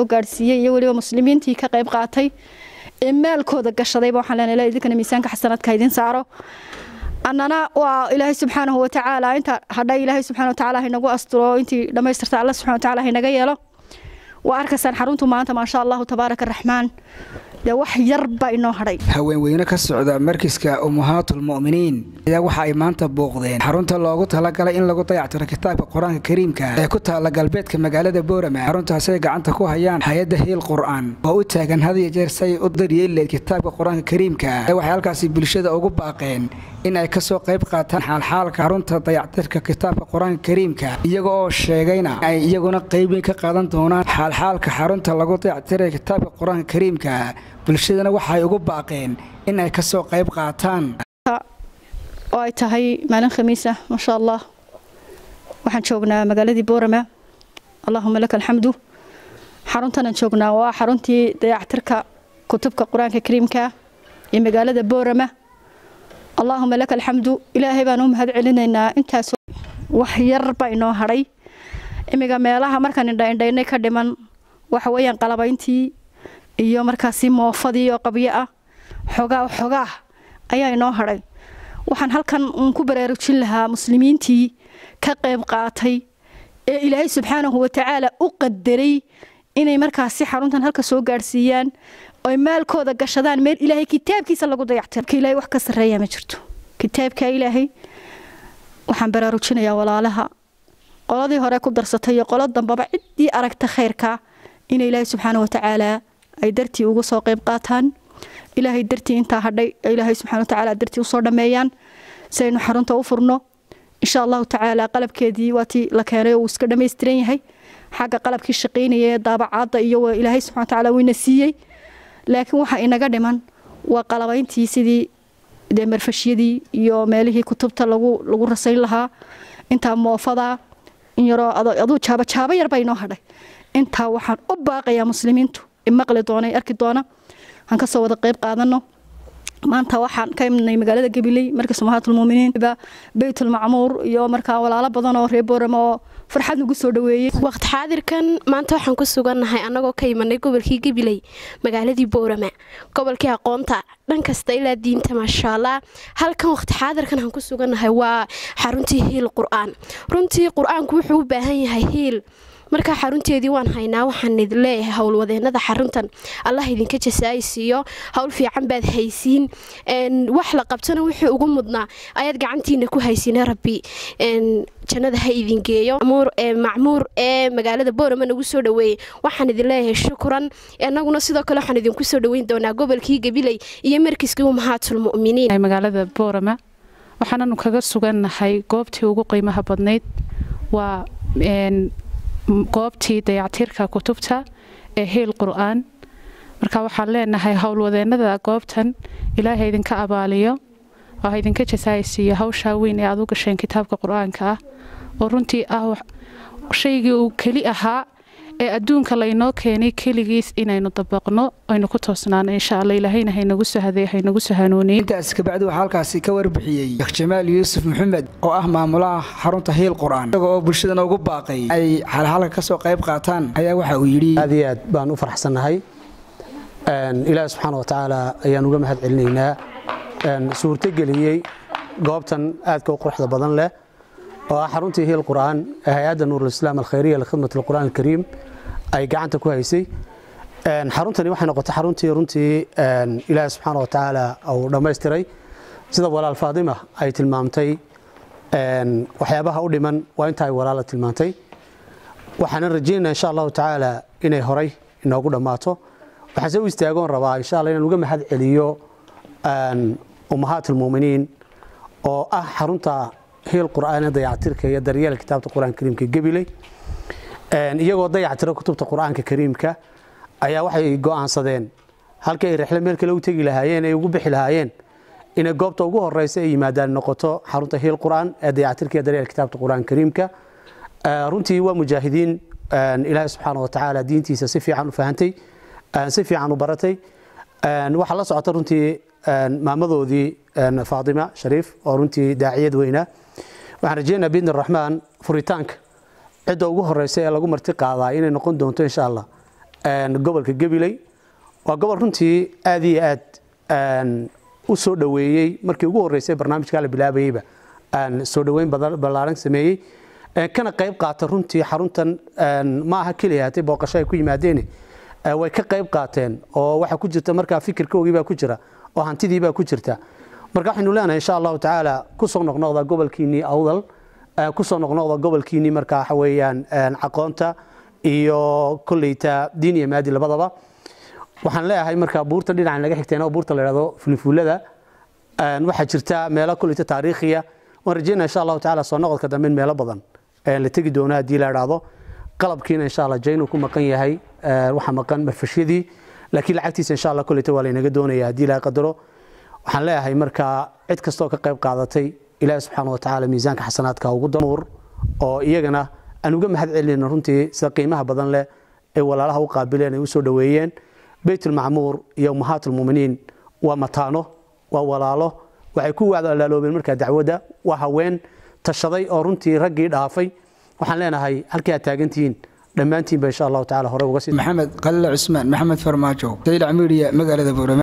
soo gaarsiiyay iyo waliba muslimiintii ka qayb qaatay maalkooda gashadayba waxaan leenahay idinkana miisaanka xasanaadka idin saaro annana waa ilaahay subxaanahu wa tacaala inta hadhay ilaahay subxaanahu wa tacaala inagu asturo intii dhamaystirta Allah subxaanahu wa tacaala inaga yeelo waa arkaysan xaruntu maanta ma sha Allah tabaaraka raxmaan wax yar ba inoo haray haweenweyne ka socda markiska ummahatul mu'miniin ayaa waxa ay maanta booqdeen xarunta loogu talagalay in lagu dayactiro kitaabka quraanka kariimka ee ku taala galbeedka magaalada Boorama xaruntaas ay gacanta ku hayaan hay'adda Hiil Qur'aan oo u taagan hadiya jeer say u daryeelay kitaabka quraanka kariimka waxay halkaas bulshada ugu baaqeen in ay ka soo qayb qaataan xalxalka xarunta dayactirka kitaabka quraanka kariimka iyagoo sheegayna ay iyaguna qayb ka qaadan doonaan xalxalka xarunta lagu dayactiray kitaabka quraanka kariimka bulshadana waxay ugu baaqeen in ay ka soo qayb qaataan oo ay tahay maalin khamiis ah ma sha Allah waxaan joognaa magaaladii Boorama Allahumma lakal hamdu xaruntan joognaa waa xaruntii dayactirka kutubka quraanka kariimka ee magaalada Boorama Allahumma lakal hamdu ilaahay baan u mahad celinaynaa intaas wax yar ba inoo haray imiga meelaha markaan indhaynay ka dhiman waxa weeyaan qalabayntii iyo markaasi moofadii oo qabyo ah xogaa ayaa inoo haray waxaan halkan ku baraarujin lahaa muslimiintii ka qayb qaatay ee ilaahay subxaanahu wa tacaala u qadaray inay markaasi xaruntan halka soo gaarsiiyaan oo maalkooda gashadaan meel ilaahay kitaabkiisa lagu dayactiro ilaahay wax ka sareeya ma jirto kitaabka ilaahay waxaan baraarujinayaa walaalaha qoladii hore ku darsatay iyo qolad dambaba cidii aragta khayrka in ilaahay subxaanahu wa tacaala ay dartii ugu soo qayb qaataan ilaahay dartii inta hadhay ilaahay subxaanahu wa tacaala dartii u soo dhameeyaan saynu xarunta u furno insha Allah tacaala qalabkeedii waati la keenay oo iska dhameystiran yahay xaga qalabkii shaqeynaya daabacaada iyo ilaahay subxaanahu wa tacaala wayna siiyay laakiin waxa inaga dhiman waa qalabayntii sidii marfashiyadii iyo meelihii kutubta lagu rasayn lahaa inta moofada in yaro adu jaaba yar bay noo hadhay inta waxaan u baaqayaa muslimiintu maqli doona arki doona aan ka soo wada qayb qaadano maanta waxaan ka imnay magaalada Gabiley markii Ummahatul Mu'miniin Baytul Ma'muur iyo markaa walaalo badan oo reer Boorama oo farxad ugu soo dhaweeyay waqti xaadirkan maanta waxaan ku sugannahay anagoo ka imanay gobolkii Gabiley magaaladii Boorama gobolkii aqoonta dhan kasta ilaa diinta ma sha Allah halkan waqti xaadirkan aan ku sugannahay waa xaruntii Hiil Qur'aan runtii Qur'aanku wuxuu u baahan yahay hiil marka xarunteedii waan haynaa waxaan idin leeyahay hawlwadeenada xaruntan Allah idinka jasaaysiyo hawl fiican baad haysiin wax la qabtana wixii ugu mudnaa ayaad gacantiina ku haysiin rabbi jannada ha idin geeyo macmuur ee magaalada Boorama nagu soo dhaweeyay waxaan idin leeyahay shukran anaguna sidoo kale waxaan idin ku soo dhaweyn doonaa gobolkii Gabiley iyo markiiskii Ummahatul Mu'miniin magaalada Boorama waxaanu kaga sugannahay goobtii ugu qiimaha badneyd waa goobtii dayactirka kutubta ee Hiil Qur'aan marka waxaan leenahay hawlwadeenada goobtan ilaahay idinka abaaliyo oo idinka jasaaysiyo hawsha weyn ee aad u gasheen kitaabka Qur'aanka oo runtii shaygii uu kali ahaa ee adduunka la inoo keenay kaligiis inaynu dabaqno aynu ku toosnaan insha Allah ilaahayna haynagu sahaday haynagu sahanuunay intaas ka bacdi waxa halkaasi ka warbixiyay Sheekh Jamaal Yuusuf Maxamed oo ah maamulaha xarunta Hiil Qur'aan oo bulshada ugu baaqay ay halka ka soo qayb qaataan ayaa waxa uu yiri aad baan u faraxsanahay ilaahay subxaanahu wa tacaala ayaan uga mahad celinaynaa suurta geliyay goobtan aadka u quruxda badan leh oo xaruntii Hiil Qur'aan hay'adda Nuurul Islaam al-Khayriyya li khidmati al-Qur'aan al-Kariim ay gacanta ku haysay xaruntani waxay noqotay xaruntii runtii ilaahay subxaanahu wa tacaala oo dhameystiray sida walaal Faadima ay tilmaamtay waxyaabaha u dhiman waa inta ay walaal tilmaantay waxaan rajaynayaa insha Allah tacaala inay horay inoogu dhamaato waxaan soo istaagoon rabaa insha Allah inaan uga mahad celiyo Ummahatul Mu'miniin oo ah xarunta Hiil Qur'aan dayactirka iyo daryeelka kitaabka Qur'aanka Kariimka Gabiley iyagoo dayactira kutubta Qur'aanka Kariimka ayaa waxay go'aansadeen halka ay rixle meel kale u tagi lahaayeen ay ugu bixi lahaayeen in goobta ugu horeysa ay yimaadaan noqoto xarunta Hiil Qur'aan dayactirka iyo daryeelka kitaabka Qur'aanka Kariimka runtii waa mujaahidiin ilaahay subxaanahu wa tacaala diintiisa si fiican u fahantay si fiican u baratay waxa la socota runtii maamadoodii Faadima Shariif oo runtii daaciyad weyna waxaan rajaynayaa biidni raxmaan furitaanka cidda ugu horeysa ee lagu marti qaadaa inay noqon doonto insha Allah gobolka Gabiley waa gobol runtii aad iyo aad u soo dhaweeyay markii ugu horeysay barnaamijka la bilaabayba soo dhaweyn balaaran sameeyay kana qayb qaata runtii xaruntan ma aha kaliya hatay booqasho ay ku yimaadeen way ka qayb qaateen oo waxa ku jirta marka fikirkoogii baa ku jira oo hantidii baa ku jirta marka waxaynu leenahay insha Allah taala ku soo noqnoqda gobolkiini awdal ku soo noqnoqda gobolkiini marka waxa weeyaan aqoonta iyo kulleyta diin iyo maadi labadaba waxaan leeyahay marka buurta dhinaca laga xigtayna buurta la yiraahdo fulfulada waxa jirta meelo kulleyta taariikhiya waan rajeynaa insha Allah taala soo noqodka dambe meelo badan la tagi doona hadii la yiraahdo qalabkiina insha Allah jeynu ku maqan yahay waxa maqan marfashadii laakiin lacagtiisa insha Allah kulleyta waa la inaga doonaya hadii la qadaro waxaan leeyahay marka cid kastoo ka qayb qaadatay ilaahay subxaanahu wa ta'ala miisaanka xasanaadka ugu damuur oo iyagana aan uga mahad celinayno runtii sida qiimaha badan leh ee walaalaha u qaabileen ay u soo dhaweeyeen baytul macmuur iyo ummahatul muuminiin waa mataano waa walaalo waxay ku wacdaloobeen marka dacwada waa haween tashaday oo runtii raggii dhaafay waxaan leenahay halkii aad taagantiin dhammaantiin ba insha Allah ta'ala hore uga sii maxamed qalil Usmaan maxamed farmaajo sayid amiiriya magaalada Boorama